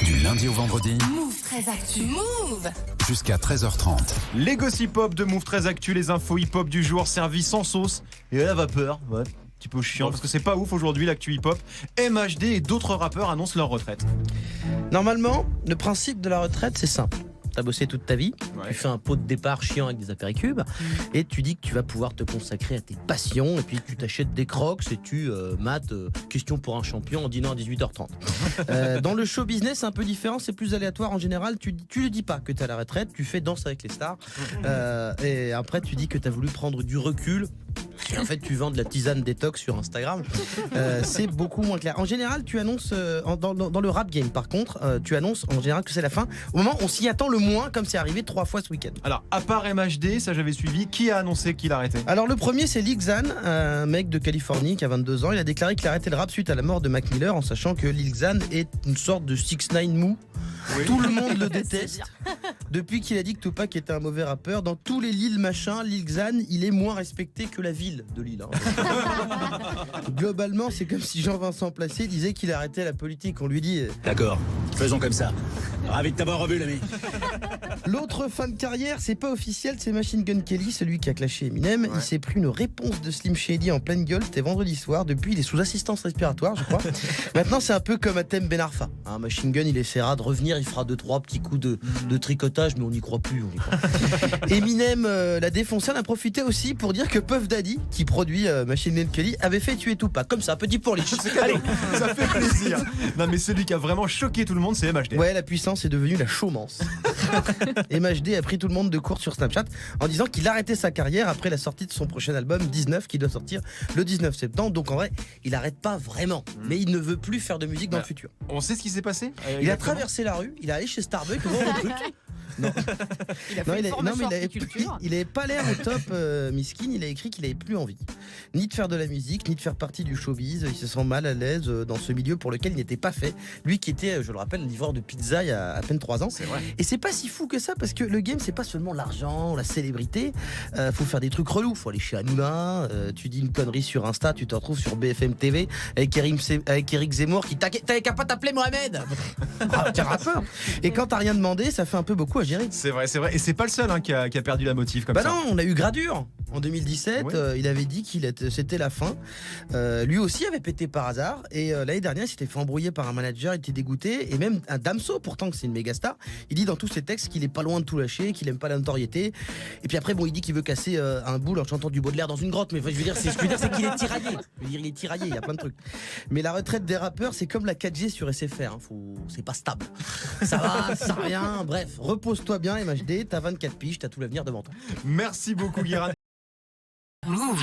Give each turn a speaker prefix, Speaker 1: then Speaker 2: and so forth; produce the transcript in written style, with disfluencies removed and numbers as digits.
Speaker 1: Du lundi au vendredi,
Speaker 2: Move 13 Actu. Move.
Speaker 1: jusqu'à 13h30.
Speaker 3: Les gossip hop de Move 13 Actu, les infos hip-hop du jour servis sans sauce et à la vapeur. Ouais, un petit peu chiant parce que c'est pas ouf aujourd'hui l'actu hip-hop. MHD et d'autres rappeurs annoncent leur retraite.
Speaker 4: Normalement, le principe de la retraite, c'est simple. T'as bossé toute ta vie,
Speaker 3: Ouais.
Speaker 4: tu fais un pot de départ chiant avec des apéricubes et tu dis que tu vas pouvoir te consacrer à tes passions et puis tu t'achètes des crocs et tu mates question pour un champion en dînant à 18h30. Dans le show business, c'est un peu différent, c'est plus aléatoire. En général, tu ne dis pas que t'es à la retraite, tu fais Danse avec les stars et après tu dis que t'as voulu prendre du recul. Et en fait, tu vends de la tisane détox sur Instagram. C'est beaucoup moins clair. En général, tu annonces dans le rap game. Par contre, tu annonces en général que c'est la fin. Au moment où on s'y attend le moins, comme c'est arrivé 3 fois ce week-end.
Speaker 3: Alors, à part MHD, ça j'avais suivi, qui a annoncé qu'il arrêtait?
Speaker 4: Alors le premier, c'est Lil Xan, un mec de Californie qui a 22 ans. Il a déclaré qu'il arrêtait le rap suite à la mort de Mac Miller, en sachant que Lil Xan est une sorte de 6ix9ine mou.
Speaker 3: Oui.
Speaker 4: Tout le monde le déteste. Depuis qu'il a dit que Tupac était un mauvais rappeur, dans tous les Lil machin, Lil Xan, il est moins respecté que la ville de Lille. Globalement, c'est comme si Jean-Vincent Placé disait qu'il arrêtait la politique. On lui dit
Speaker 5: D'accord, faisons comme ça. Ravi de t'avoir revu, l'ami.
Speaker 4: l'autre fin de carrière, c'est pas officiel, c'est Machine Gun Kelly, celui qui a clashé Eminem. Il s'est pris une réponse de Slim Shady en pleine gueule, c'était vendredi soir. Depuis, il est sous assistance respiratoire, je crois. Maintenant, c'est un peu comme Atem Ben Arfa. Hein, Machine Gun, il essaiera de revenir, il fera 2-3 petits coups de tricotage, mais on n'y croit plus. Eminem l'a défoncé, en a profité aussi pour dire que Puff Daddy, qui produit Machine Gun Kelly, avait fait tuer Tupac. Comme ça, petit pour les Allez.
Speaker 3: Ça fait plaisir. Non mais celui qui a vraiment choqué tout le monde, c'est MHD.
Speaker 4: Ouais, la puissance est devenue la chômance. MHD a pris tout le monde de court sur Snapchat en disant qu'il arrêtait sa carrière après la sortie de son prochain album 19 qui doit sortir le 19 septembre. Donc en vrai, il arrête pas vraiment, mais il ne veut plus faire de musique dans le futur.
Speaker 3: On sait ce qui s'est passé?
Speaker 4: Il a
Speaker 3: Exactement.
Speaker 4: traversé la rue, il est allé chez Starbucks, vendre un truc. Non.
Speaker 6: Il a fait une formation horticulture.
Speaker 4: Il avait pas l'air au top, miskin. Il a écrit qu'il avait plus envie, ni de faire de la musique, ni de faire partie du showbiz. Il se sent mal à l'aise dans ce milieu pour lequel il n'était pas fait. Lui qui était, je le rappelle, livreur de pizza il y a à peine 3 ans.
Speaker 3: C'est vrai.
Speaker 4: Et c'est pas si fou que ça parce que le game c'est pas seulement l'argent, la célébrité. Faut faire des trucs relous. Faut aller chez Hanouna. Tu dis une connerie sur Insta, tu te retrouves sur BFM TV avec Eric Zemmour qui t'avais qu'à pas t'appeler Mohamed. T'es rappeur. Et quand t'as rien demandé, ça fait un peu beaucoup à gérer.
Speaker 3: C'est vrai. Et c'est pas le seul qui a perdu la motive comme
Speaker 4: Bah
Speaker 3: ça.
Speaker 4: non, on a eu Gradure en 2017.
Speaker 3: Oui.
Speaker 4: Il avait dit c'était la fin. Lui aussi avait pété par hasard. Et l'année dernière, il s'était fait embrouiller par un manager. Il était dégoûté. Et même un Damso, pourtant que c'est une méga star, il dit dans tous ses textes qu'il est pas loin de tout lâcher, qu'il aime pas la notoriété. Et puis après, bon, il dit qu'il veut casser un boule en chantant du Baudelaire dans une grotte. Mais enfin, je veux dire, c'est qu'il est tiraillé. Je veux dire, il est tiraillé. Il y a plein de trucs. Mais la retraite des rappeurs, c'est comme la 4G sur SFR. Hein. C'est pas stable. Ça va, ça rien. Bref, repose-toi bien, MHD. T'as 24 piges, t'as tout l'avenir devant toi.
Speaker 3: Merci beaucoup Guérin.
Speaker 1: Move.